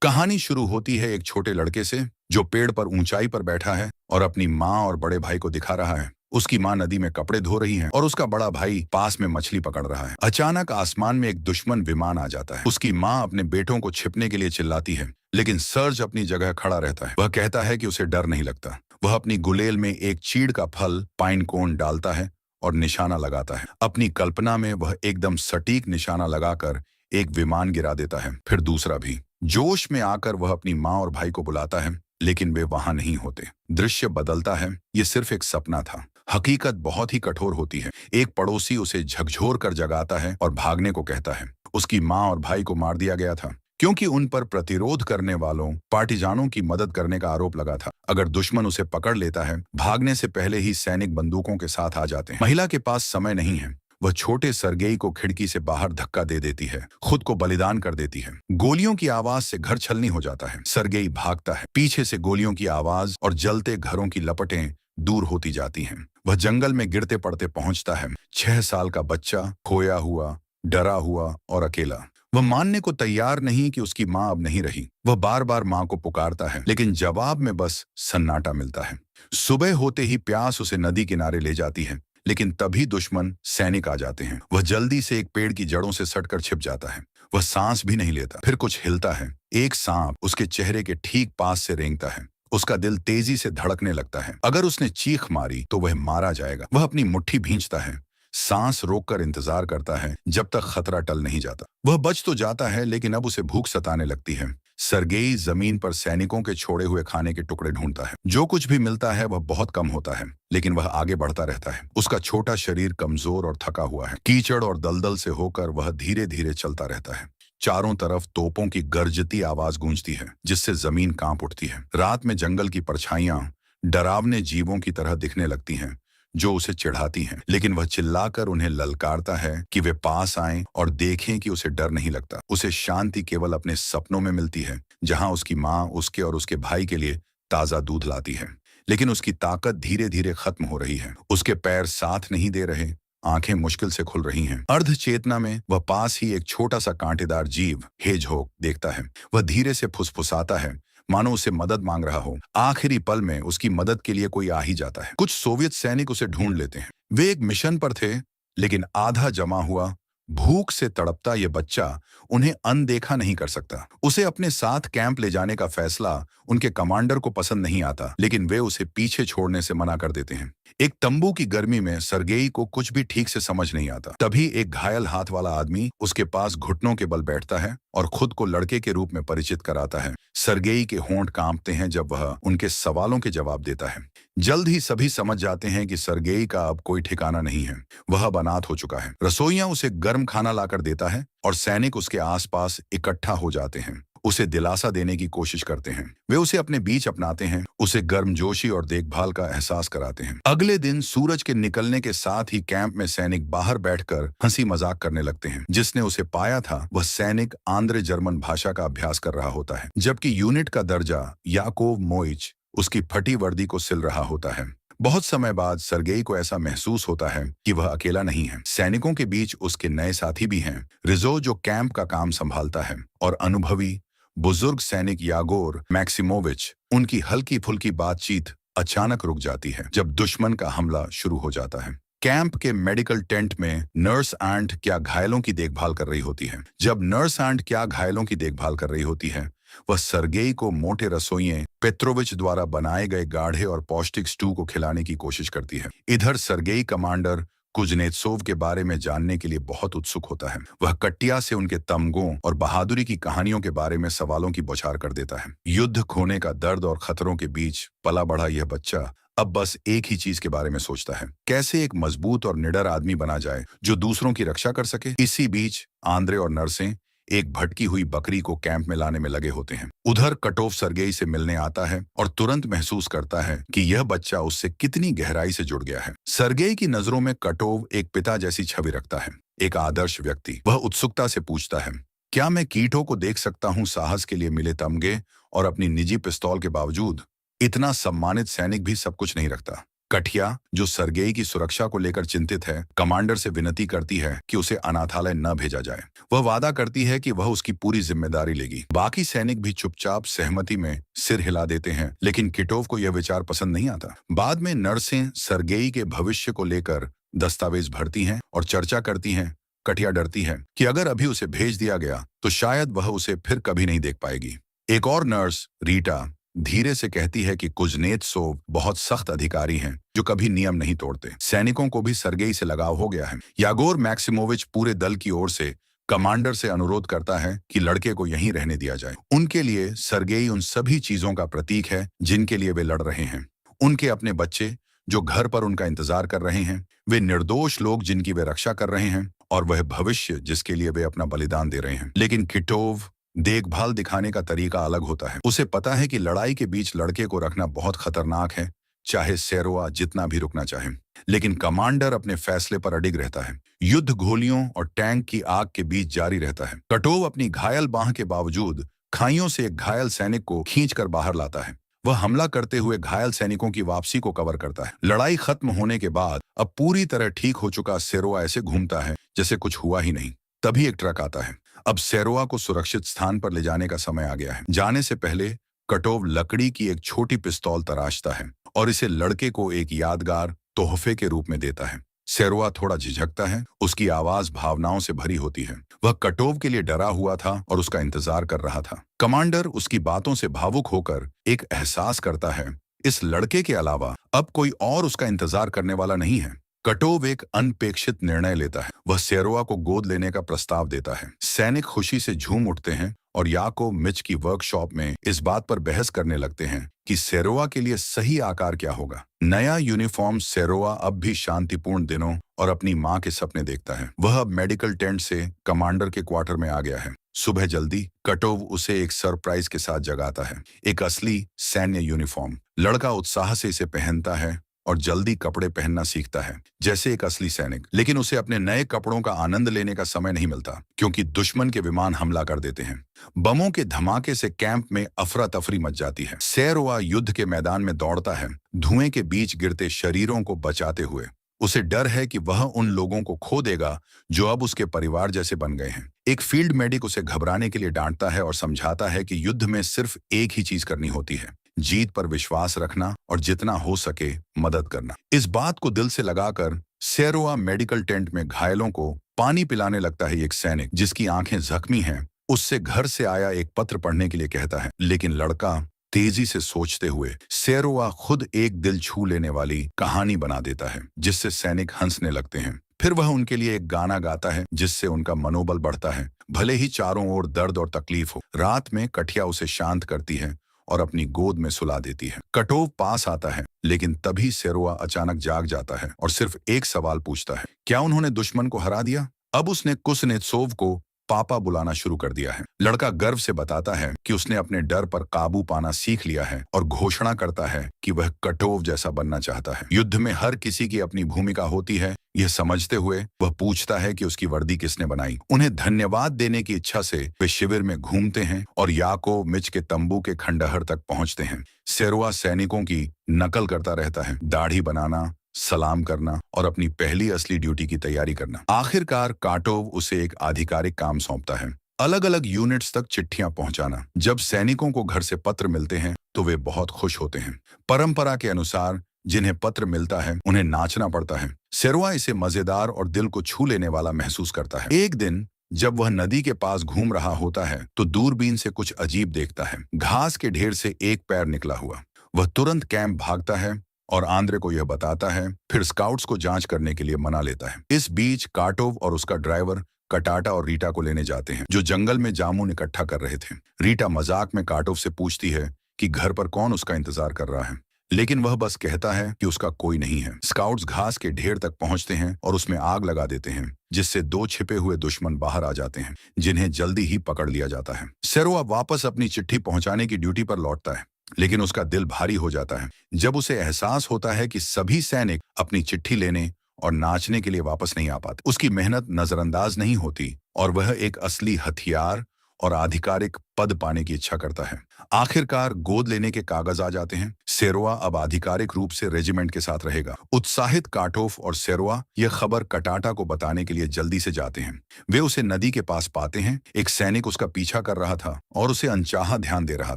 कहानी शुरू होती है एक छोटे लड़के से जो पेड़ पर ऊंचाई पर बैठा है और अपनी माँ और बड़े भाई को दिखा रहा है। उसकी माँ नदी में कपड़े धो रही है और उसका बड़ा भाई पास में मछली पकड़ रहा है। अचानक आसमान में एक दुश्मन विमान आ जाता है। उसकी माँ अपने बेटों को छिपने के लिए चिल्लाती है, लेकिन सर्ज अपनी जगह खड़ा रहता है। वह कहता है कि उसे डर नहीं लगता। वह अपनी गुलेल में एक चीड़ का फल पाइन कोन डालता है और निशाना लगाता है। अपनी कल्पना में वह एकदम सटीक निशाना लगाकर एक विमान गिरा देता है, फिर दूसरा भी। जोश में आकर वह अपनी माँ और भाई को बुलाता है, लेकिन वे वहां नहीं होते। दृश्य बदलता है। ये सिर्फ एक सपना था। हकीकत बहुत ही कठोर होती है। एक पड़ोसी उसे झकझोर कर जगाता है और भागने को कहता है। उसकी माँ और भाई को मार दिया गया था क्योंकि उन पर प्रतिरोध करने वालों पार्टिजानों की मदद करने का आरोप लगा था। अगर दुश्मन उसे पकड़ लेता है, भागने से पहले ही सैनिक बंदूकों के साथ आ जाते हैं। महिला के पास समय नहीं है। वह छोटे सरगेई को खिड़की से बाहर धक्का दे देती है, खुद को बलिदान कर देती है। गोलियों की आवाज से घर छलनी हो जाता है। सरगेई भागता है। पीछे से गोलियों की आवाज और जलते घरों की लपटें दूर होती जाती हैं। वह जंगल में गिरते पड़ते पहुंचता है। 6 साल का बच्चा, खोया हुआ, डरा हुआ और अकेला। वह मानने को तैयार नहीं कि उसकी माँ अब नहीं रही। वह बार बार माँ को पुकारता है, लेकिन जवाब में बस सन्नाटा मिलता है। सुबह होते ही प्यास उसे नदी किनारे ले जाती है, लेकिन तभी दुश्मन सैनिक आ जाते हैं। वह जल्दी से एक पेड़ की जड़ों से सटकर छिप जाता है। वह सांस भी नहीं लेता। फिर कुछ हिलता है। एक सांप उसके चेहरे के ठीक पास से रेंगता है। उसका दिल तेजी से धड़कने लगता है। अगर उसने चीख मारी तो वह मारा जाएगा। वह अपनी मुट्ठी भींचता है, सांस रोककर इंतजार करता है जब तक खतरा टल नहीं जाता। वह बच तो जाता है, लेकिन अब उसे भूख सताने लगती है। सरगेई जमीन पर सैनिकों के छोड़े हुए खाने के टुकड़े ढूंढता है। जो कुछ भी मिलता है वह बहुत कम होता है, लेकिन वह आगे बढ़ता रहता है। उसका छोटा शरीर कमजोर और थका हुआ है। कीचड़ और दलदल से होकर वह धीरे धीरे चलता रहता है। चारों तरफ तोपों की गरजती आवाज गूंजती है, जिससे जमीन कांप उठती है। रात में जंगल की परछाइयां डरावने जीवों की तरह दिखने लगती हैं, जो उसे चिढ़ाती हैं, लेकिन वह चिल्लाकर उन्हें ललकारता है कि वे पास आएं और देखें कि उसे डर नहीं लगता। उसे शांति केवल अपने सपनों में मिलती है, जहां उसकी माँ उसके और उसके भाई के लिए ताजा दूध लाती है। लेकिन उसकी ताकत धीरे धीरे खत्म हो रही है। उसके पैर साथ नहीं दे रहे, आंखें मुश्किल से खुल रही हैं। अर्ध चेतना में वह पास ही एक छोटा सा कांटेदार जीव हेजहोग देखता है। वह धीरे से फुसफुसाता है, मानो उसे मदद मांग रहा हो। आखिरी पल में उसकी मदद के लिए कोई आ ही जाता है। कुछ सोवियत सैनिक उसे ढूंढ लेते हैं। वे एक मिशन पर थे, लेकिन आधा जमा हुआ भूख से तड़पता ये बच्चा उन्हें अनदेखा नहीं कर सकता। उसे अपने साथ कैंप ले जाने का फैसला उनके कमांडर को पसंद नहीं आता, लेकिन वे उसे पीछे छोड़ने से मना कर देते हैं। एक तंबू की गर्मी में सरगेई को कुछ भी ठीक से समझ नहीं आता। तभी एक घायल हाथ वाला आदमी उसके पास घुटनों के बल बैठता है और खुद को लड़के के रूप में परिचित कराता है। सरगेई के होंठ कांपते हैं जब वह उनके सवालों के जवाब देता है। जल्द ही सभी समझ जाते हैं कि सरगेई का अब कोई ठिकाना नहीं है। वह अब अनाथ हो चुका है। रसोइया उसे गर्म खाना लाकर देता है और सैनिक उसके आसपास इकट्ठा हो जाते हैं। उसे दिलासा देने की कोशिश करते हैं। वे उसे अपने बीच अपनाते हैं, उसे गर्मजोशी और देखभाल का एहसास कराते हैं। अगले दिन सूरज के निकलने के साथ ही कैंप में सैनिक बाहर बैठकर हंसी मजाक करने लगते हैं। जिसने उसे पाया था वह सैनिक आंद्रे जर्मन भाषा का अभ्यास कर रहा होता है, जबकि यूनिट का दर्जा याकोव मोइच उसकी फटी वर्दी को सिल रहा होता है। बहुत समय बाद सरगेई को ऐसा महसूस होता है कि वह अकेला नहीं है। सैनिकों के बीच उसके नए साथी भी हैं। रिजो जो कैंप का काम संभालता है, और अनुभवी बुजुर्ग सैनिक यागोर मैक्सिमोविच। उनकी हल्की फुल्की बातचीत अचानक रुक जाती है जब दुश्मन का हमला शुरू हो जाता है। कैंप के मेडिकल टेंट में नर्स एंट क्या घायलों की देखभाल कर रही होती है। जब नर्स एंट क्या घायलों की देखभाल कर रही होती है, वह सरगेई को मोटे रसोइये पेट्रोविच द्वारा बनाए गए गाढ़े और पौष्टिक स्टू को खिलाने की कोशिश करती है। इधर सरगेई कमांडर कुजनेत्सोव के बारे में जानने के लिए बहुत उत्सुक होता है। वह कट्टिया से उनके तमगों और बहादुरी की कहानियों के बारे में सवालों की बौछार कर देता है। युद्ध खोने का दर्द और खतरों के बीच पला बढ़ा यह बच्चा अब बस एक ही चीज के बारे में सोचता है, कैसे एक मजबूत और निडर आदमी बना जाए जो दूसरों की रक्षा कर सके। इसी बीच आंद्रे और नर्सें एक भटकी हुई बकरी को कैंप में लाने में लगे होते हैं। उधर कटोव सरगेई से मिलने आता है और तुरंत महसूस करता है कि यह बच्चा उससे कितनी गहराई से जुड़ गया है। सरगेई की नजरों में कटोव एक पिता जैसी छवि रखता है, एक आदर्श व्यक्ति। वह उत्सुकता से पूछता है, क्या मैं कीटो को देख सकता हूँ? साहस के लिए मिले तमगे और अपनी निजी पिस्तौल के बावजूद इतना सम्मानित सैनिक भी सब कुछ नहीं रखता। कठिया, जो सरगेई की सुरक्षा को लेकर चिंतित है, कमांडर से विनती करती है कि उसे अनाथालय न भेजा जाए। वह वादा करती है कि वह उसकी पूरी जिम्मेदारी लेगी। बाकी सैनिक भी चुपचाप सहमति में सिर हिला देते हैं, लेकिन किटोव को यह विचार पसंद नहीं आता। बाद में नर्सें सरगेई के भविष्य को लेकर दस्तावेज भरती हैं और चर्चा करती हैं। कठिया डरती है कि अगर अभी उसे भेज दिया गया तो शायद वह उसे फिर कभी नहीं देख पाएगी। एक और नर्स, रीटा, धीरे से कहती है कि कुज़नेत्सोव बहुत सख्त अधिकारी हैं जो कभी नियम नहीं तोड़ते। सैनिकों को भी सरगेई से लगाव हो गया है। यागोर मैक्सिमोविच पूरे दल की ओर से कमांडर से अनुरोध करता है कि लड़के को यहीं रहने दिया जाए। उनके लिए सरगेई उन सभी चीजों का प्रतीक है जिनके लिए वे लड़ रहे हैं। उनके अपने बच्चे जो घर पर उनका इंतजार कर रहे हैं, वे निर्दोष लोग जिनकी वे रक्षा कर रहे हैं, और वह भविष्य जिसके लिए वे अपना बलिदान दे रहे हैं। लेकिन किटोव देखभाल दिखाने का तरीका अलग होता है। उसे पता है कि लड़ाई के बीच लड़के को रखना बहुत खतरनाक है, चाहे सेरोआ जितना भी रुकना चाहे। लेकिन कमांडर अपने फैसले पर अडिग रहता है। युद्ध गोलियों और टैंक की आग के बीच जारी रहता है। कटोव अपनी घायल बांह के बावजूद खाइयों से एक घायल सैनिक को खींचकर बाहर लाता है। वह हमला करते हुए घायल सैनिकों की वापसी को कवर करता है। लड़ाई खत्म होने के बाद अब पूरी तरह ठीक हो चुका सेरोआ ऐसे घूमता है जैसे कुछ हुआ ही नहीं। तभी एक ट्रक आता है। अब सेरोआ को सुरक्षित स्थान पर ले जाने का समय आ गया है। जाने से पहले कटोव लकड़ी की एक छोटी पिस्तौल तराशता है और इसे लड़के को एक यादगार तोहफे के रूप में देता है। सेरोआ थोड़ा झिझकता है, उसकी आवाज भावनाओं से भरी होती है। वह कटोव के लिए डरा हुआ था और उसका इंतजार कर रहा था। कमांडर उसकी बातों से भावुक होकर एक एहसास करता है, इस लड़के के अलावा अब कोई और उसका इंतजार करने वाला नहीं है। कटोव एक अनपेक्षित निर्णय लेता है। वह सेरोआ को गोद लेने का प्रस्ताव देता है। सैनिक खुशी से झूम उठते हैं और याकोव मिच की वर्कशॉप में इस बात पर बहस करने लगते हैं कि सेरोआ के लिए सही आकार क्या होगा। नया यूनिफॉर्म सेरोआ अब भी शांतिपूर्ण दिनों और अपनी मां के सपने देखता है। वह अब मेडिकल टेंट से कमांडर के क्वार्टर में आ गया है। सुबह जल्दी कटोव उसे एक सरप्राइज के साथ जगाता है, एक असली सैन्य यूनिफॉर्म। लड़का उत्साह से इसे पहनता है और जल्दी कपड़े पहनना सीखता है जैसे एक असली सैनिक। लेकिन उसे अपने नए कपड़ों का आनंद लेने का समय नहीं मिलता, क्योंकि दुश्मन के विमान हमला कर देते हैं। बमों के धमाके से कैंप में अफरा तफरी मच जाती है। सेरोआ युद्ध के मैदान में दौड़ता है, धुएं के बीच गिरते शरीरों को बचाते हुए। उसे डर है कि वह उन लोगों को खो देगा जो अब उसके परिवार जैसे बन गए हैं। एक फील्ड मेडिक उसे घबराने के लिए डांटता है और समझाता है कि युद्ध में सिर्फ एक ही चीज करनी होती है, जीत पर विश्वास रखना और जितना हो सके मदद करना। इस बात को दिल से लगाकर सेरोआ मेडिकल टेंट में घायलों को पानी पिलाने लगता है। एक सैनिक जिसकी आंखें जख्मी हैं, उससे घर से आया एक पत्र पढ़ने के लिए कहता है। लेकिन लड़का तेजी से सोचते हुए सेरोआ खुद एक दिल छू लेने वाली कहानी बना देता है, जिससे सैनिक हंसने लगते हैं। फिर वह उनके लिए एक गाना गाता है जिससे उनका मनोबल बढ़ता है, भले ही चारों ओर दर्द और तकलीफ हो। रात में कठिया उसे शांत करती है और अपनी गोद में सुला देती है। कटोव पास आता है, लेकिन तभी सेरोआ अचानक जाग जाता है और सिर्फ एक सवाल पूछता है, क्या उन्होंने दुश्मन को हरा दिया? अब उसने कुज़नेत्सोव को पापा बुलाना शुरू कर दिया है। लड़का गर्व से बताता है कि उसने अपने डर पर काबू पाना सीख लिया है और घोषणा करता है कि वह कटोव जैसा बनना चाहता है। युद्ध में हर किसी की अपनी भूमिका होती है, यह समझते हुए वह पूछता है कि उसकी वर्दी किसने बनाई। उन्हें धन्यवाद देने की इच्छा से वे शिविर में घूमते हैं और याकोव मिच के तंबू के खंडहर तक पहुंचते हैं। सेरोआ सैनिकों की नकल करता रहता है, दाढ़ी बनाना, सलाम करना और अपनी पहली असली ड्यूटी की तैयारी करना। आखिरकार काटोव उसे एक आधिकारिक काम सौंपता है, अलग अलग यूनिट्स तक चिट्ठियां पहुंचाना। जब सैनिकों को घर से पत्र मिलते हैं तो वे बहुत खुश होते हैं। परंपरा के अनुसार जिन्हें पत्र मिलता है उन्हें नाचना पड़ता है। सेरोआ इसे मजेदार और दिल को छू लेने वाला महसूस करता है। एक दिन जब वह नदी के पास घूम रहा होता है तो दूरबीन से कुछ अजीब देखता है। घास के ढेर से एक पैर निकला हुआ। वह तुरंत कैंप भागता है और आंद्रे को यह बताता है, फिर स्काउट्स को जांच करने के लिए मना लेता है। इस बीच काटोव और उसका ड्राइवर कटाटा और रीटा को लेने जाते हैं, जो जंगल में जामुन इकट्ठा कर रहे थे। रीटा मजाक में काटोव से पूछती है कि घर पर कौन उसका इंतजार कर रहा है, लेकिन वह बस कहता है कि उसका कोई नहीं है। स्काउट्स घास के ढेर तक पहुंचते हैं और उसमें आग लगा देते हैं, जिससे दो छिपे हुए दुश्मन बाहर आ जाते हैं, जिन्हें जल्दी ही पकड़ लिया जाता है। सेरोआ वापस अपनी चिट्ठी पहुंचाने की ड्यूटी पर लौटता है, लेकिन उसका दिल भारी हो जाता है जब उसे एहसास होता है कि सभी सैनिक अपनी चिट्ठी लेने और नाचने के लिए वापस नहीं आ पाते। उसकी मेहनत नजरअंदाज नहीं होती और वह एक असली हथियार और आधिकारिक पद पाने की इच्छा करता है। आखिरकार गोद लेने के कागज आ जाते हैं। सेरोआ अब आधिकारिक रूप से रेजिमेंट के साथ रहेगा। उत्साहित काटोफ और सेरोआ यह खबर कटाटा को बताने के लिए जल्दी से जाते हैं। वे उसे नदी के पास पाते हैं। एक सैनिक उसका पीछा कर रहा था और उसे अनचाहा ध्यान दे रहा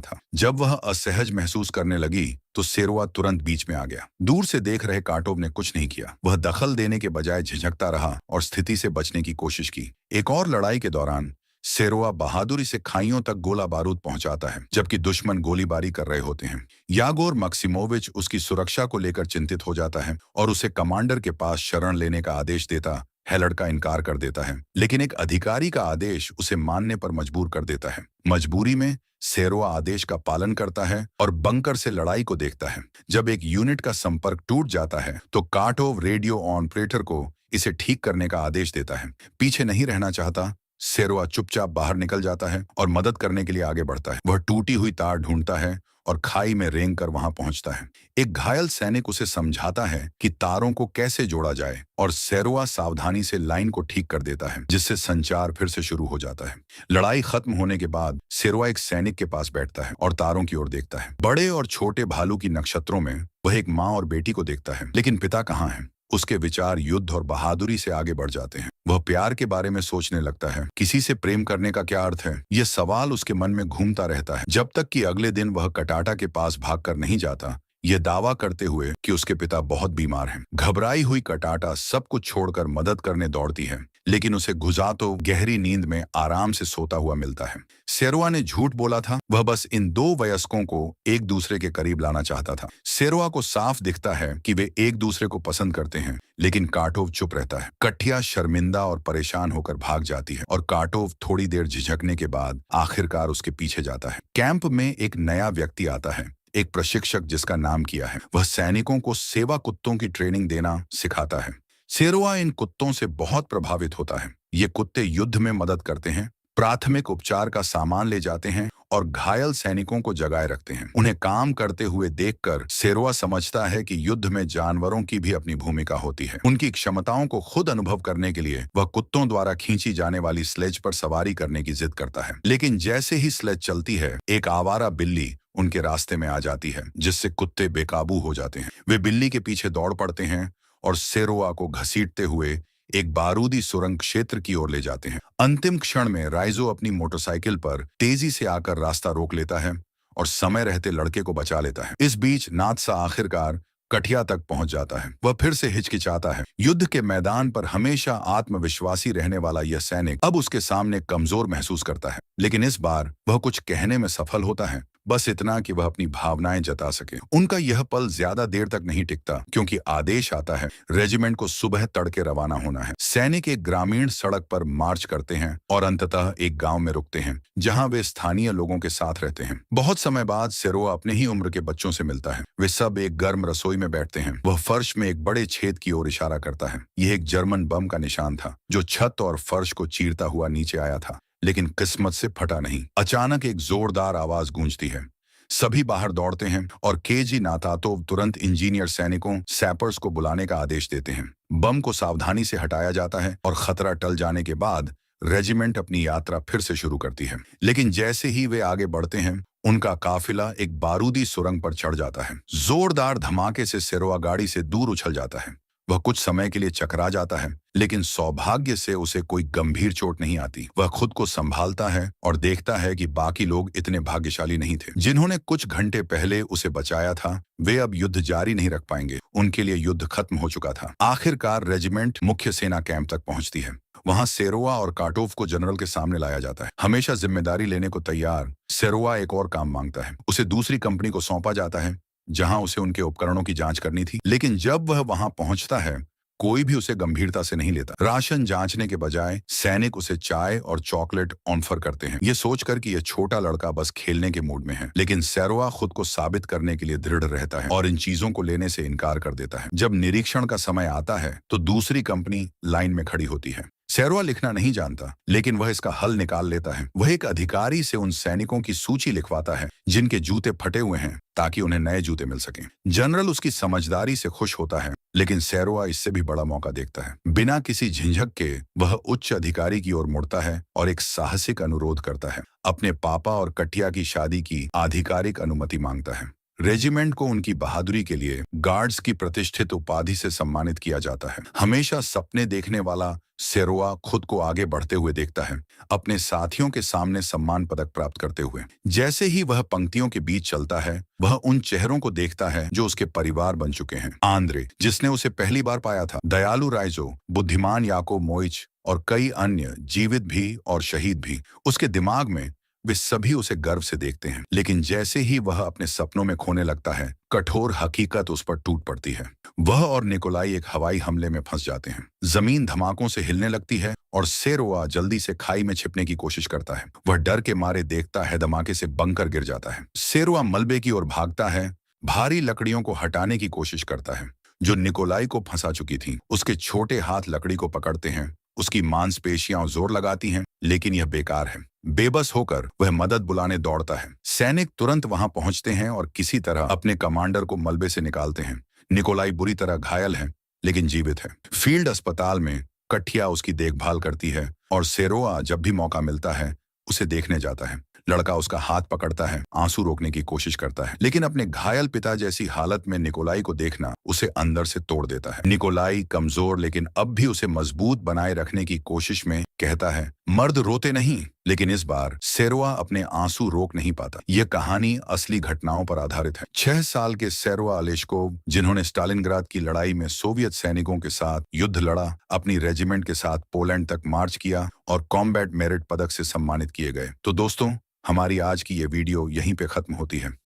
था। जब वह असहज महसूस करने लगी तो सेरोआ तुरंत बीच में आ गया। दूर से देख रहे काटोव ने कुछ नहीं किया। वह दखल देने के बजाय झिझकता रहा और स्थिति से बचने की कोशिश की। एक और लड़ाई के दौरान सेरोआ बहादुरी से खाइयों तक गोला बारूद पहुंचाता है, जबकि दुश्मन गोलीबारी कर रहे होते हैं। यागोर मक्सिमोविच उसकी सुरक्षा को लेकर चिंतित हो जाता है और उसे कमांडर के पास शरण लेने का आदेश देता है। लड़का इनकार कर देता है, लेकिन एक अधिकारी का आदेश उसे मानने पर मजबूर कर देता है। मजबूरी में सेरोआ आदेश का पालन करता है और बंकर से लड़ाई को देखता है। जब एक यूनिट का संपर्क टूट जाता है तो काटोव रेडियो ऑपरेटर को इसे ठीक करने का आदेश देता है। पीछे नहीं रहना चाहता, सेरोआ चुपचाप बाहर निकल जाता है और मदद करने के लिए आगे बढ़ता है। वह टूटी हुई तार ढूंढता है और खाई में रेंग कर वहां पहुंचता है। एक घायल सैनिक उसे समझाता है कि तारों को कैसे जोड़ा जाए और सेरोआ सावधानी से लाइन को ठीक कर देता है, जिससे संचार फिर से शुरू हो जाता है। लड़ाई खत्म होने के बाद सेरोआ एक सैनिक के पास बैठता है और तारों की ओर देखता है। बड़े और छोटे भालू की नक्षत्रों में वह एक माँ और बेटी को देखता है, लेकिन पिता कहाँ है? उसके विचार युद्ध और बहादुरी से आगे बढ़ जाते हैं। वह प्यार के बारे में सोचने लगता है। किसी से प्रेम करने का क्या अर्थ है? यह सवाल उसके मन में घूमता रहता है, जब तक कि अगले दिन वह कटाटा के पास भागकर नहीं जाता, यह दावा करते हुए कि उसके पिता बहुत बीमार हैं। घबराई हुई कटाटा सब कुछ छोड़कर मदद करने दौड़ती है, लेकिन उसे गुजातो गहरी नींद में आराम से सोता हुआ मिलता है। सेरोआ ने झूठ बोला था। वह बस इन दो वयस्कों को एक दूसरे के करीब लाना चाहता था। सेरोआ को साफ दिखता है कि वे एक दूसरे को पसंद करते हैं, लेकिन काटोव चुप रहता है। कठिया शर्मिंदा और परेशान होकर भाग जाती है और काटोव थोड़ी देर झिझकने के बाद आखिरकार उसके पीछे जाता है। कैंप में एक नया व्यक्ति आता है, एक प्रशिक्षक जिसका नाम किया है। वह सैनिकों को सेवा कुत्तों की ट्रेनिंग देना सिखाता है। सेरोआ इन कुत्तों से बहुत प्रभावित होता है। ये कुत्ते युद्ध में मदद करते हैं, प्राथमिक उपचार का सामान ले जाते हैं और घायल सैनिकों को जगाए रखते हैं। उन्हें काम करते हुए देखकर सेरोआ समझता है कि युद्ध में जानवरों की भी अपनी भूमिका होती है। उनकी क्षमताओं को खुद अनुभव करने के लिए वह कुत्तों द्वारा खींची जाने वाली स्लेज पर सवारी करने की जिद करता है। लेकिन जैसे ही स्लेज चलती है, एक आवारा बिल्ली उनके रास्ते में आ जाती है, जिससे कुत्ते बेकाबू हो जाते हैं। वे बिल्ली के पीछे दौड़ पड़ते हैं और सेरोआ को घसीटते हुए एक बारूदी सुरंग क्षेत्र की ओर ले जाते हैं। अंतिम क्षण में राइजो अपनी मोटरसाइकिल पर तेजी से आकर रास्ता रोक लेता है और समय रहते लड़के को बचा लेता है। इस बीच नात्सा आखिरकार कठिया तक पहुंच जाता है। वह फिर से हिचकिचाता है। युद्ध के मैदान पर हमेशा आत्मविश्वासी रहने वाला यह सैनिक अब उसके सामने कमजोर महसूस करता है, लेकिन इस बार वह कुछ कहने में सफल होता है, बस इतना कि वह अपनी भावनाएं जता सके। उनका यह पल ज्यादा देर तक नहीं टिकता, क्योंकि आदेश आता है रेजिमेंट को सुबह तड़के रवाना होना है। सैनिक एक ग्रामीण सड़क पर मार्च करते हैं और अंततः एक गांव में रुकते हैं, जहां वे स्थानीय लोगों के साथ रहते हैं। बहुत समय बाद सेरोआ अपने ही उम्र के बच्चों से मिलता है। वे सब एक गर्म रसोई में बैठते हैं। वह फर्श में एक बड़े छेद की ओर इशारा करता है। यह एक जर्मन बम का निशान था, जो छत और फर्श को चीरता हुआ नीचे आया था, लेकिन किस्मत से फटा नहीं। अचानक एक जोरदार आवाज गूंजती है। सभी बाहर दौड़ते हैं और केजी नातातोव तुरंत इंजीनियर सैनिकों सैपर्स को बुलाने का आदेश देते हैं। बम को सावधानी से हटाया जाता है और खतरा टल जाने के बाद रेजिमेंट अपनी यात्रा फिर से शुरू करती है। लेकिन जैसे ही वे आगे बढ़ते हैं, उनका काफिला एक बारूदी सुरंग पर चढ़ जाता है। जोरदार धमाके से सेरोआ गाड़ी से दूर उछल जाता है। वह कुछ समय के लिए चकरा जाता है, लेकिन सौभाग्य से उसे कोई गंभीर चोट नहीं आती। वह खुद को संभालता है और देखता है कि बाकी लोग इतने भाग्यशाली नहीं थे। जिन्होंने कुछ घंटे पहले उसे बचाया था, वे अब युद्ध जारी नहीं रख पाएंगे। उनके लिए युद्ध खत्म हो चुका था। आखिरकार रेजिमेंट मुख्य सेना कैंप तक पहुंचती है। वहां सेरोआ और काटोव को जनरल के सामने लाया जाता है। हमेशा जिम्मेदारी लेने को तैयार, सेरोआ एक और काम मांगता है। उसे दूसरी कंपनी को सौंपा जाता है, जहां उसे उनके उपकरणों की जांच करनी थी। लेकिन जब वह वहां पहुंचता है, कोई भी उसे गंभीरता से नहीं लेता। राशन जांचने के बजाय सैनिक उसे चाय और चॉकलेट ऑफर करते हैं, ये सोचकर कि यह छोटा लड़का बस खेलने के मूड में है। लेकिन सेरोआ खुद को साबित करने के लिए दृढ़ रहता है और इन चीजों को लेने से इनकार कर देता है। जब निरीक्षण का समय आता है तो दूसरी कंपनी लाइन में खड़ी होती है। सेरोआ लिखना नहीं जानता, लेकिन वह इसका हल निकाल लेता है। वह एक अधिकारी से उन सैनिकों की सूची लिखवाता है जिनके जूते फटे हुए हैं, ताकि उन्हें नए जूते मिल सकें। जनरल उसकी समझदारी से खुश होता है, लेकिन सेरोआ इससे भी बड़ा मौका देखता है। बिना किसी झिझक के वह उच्च अधिकारी की ओर मुड़ता है और एक साहसिक अनुरोध करता है। अपने पापा और कटिया की शादी की आधिकारिक अनुमति मांगता है। रेजिमेंट को उनकी बहादुरी के लिए गार्ड्स की प्रतिष्ठित उपाधि से सम्मानित किया जाता है। हमेशा सपने देखने वाला सेरोआ खुद को आगे बढ़ते हुए देखता है, अपने साथियों के सामने सम्मान पदक प्राप्त करते हुए। जैसे ही वह पंक्तियों के बीच चलता है, वह उन चेहरों को देखता है जो उसके परिवार बन चुके हैं। आंद्रे, जिसने उसे पहली बार पाया था, दयालु राइजो, बुद्धिमान याको मोइच और कई अन्य, जीवित भी और शहीद भी। उसके दिमाग में वे सभी उसे गर्व से देखते हैं। लेकिन जैसे ही वह अपने सपनों में खोने लगता है, कठोर हकीकत उस पर टूट पड़ती है। वह और निकोलाई एक हवाई हमले में फंस जाते हैं। जमीन धमाकों से हिलने लगती है और सेरोआ जल्दी से खाई में छिपने की कोशिश करता है। वह डर के मारे देखता है धमाके से बंकर गिर जाता है। सेरोआ मलबे की ओर भागता है, भारी लकड़ियों को हटाने की कोशिश करता है जो निकोलाई को फंसा चुकी थी। उसके छोटे हाथ लकड़ी को पकड़ते हैं, उसकी मांसपेशियां जोर लगाती हैं, लेकिन यह बेकार है। बेबस होकर वह मदद बुलाने दौड़ता है। सैनिक तुरंत वहां पहुंचते हैं और किसी तरह अपने कमांडर को मलबे से निकालते हैं। निकोलाई बुरी तरह घायल है, लेकिन जीवित है। फील्ड अस्पताल में कठिया उसकी देखभाल करती है और सेरोआ जब भी मौका मिलता है उसे देखने जाता है। लड़का उसका हाथ पकड़ता है, आंसू रोकने की कोशिश करता है, लेकिन अपने घायल पिता जैसी हालत में निकोलाई को देखना उसे अंदर से तोड़ देता है। निकोलाई कमजोर लेकिन अब भी उसे मजबूत बनाए रखने की कोशिश में कहता है, मर्द रोते नहीं। लेकिन इस बार सेरोआ अपने आंसू रोक नहीं पाता। यह कहानी असली घटनाओं पर आधारित है। 6 साल के सेरोआ अलेश्कोव, जिन्होंने स्टालिनग्राद की लड़ाई में सोवियत सैनिकों के साथ युद्ध लड़ा, अपनी रेजिमेंट के साथ पोलैंड तक मार्च किया और कॉम्बैट मेरिट पदक से सम्मानित किए गए। तो दोस्तों, हमारी आज की ये वीडियो यहीं पे खत्म होती है।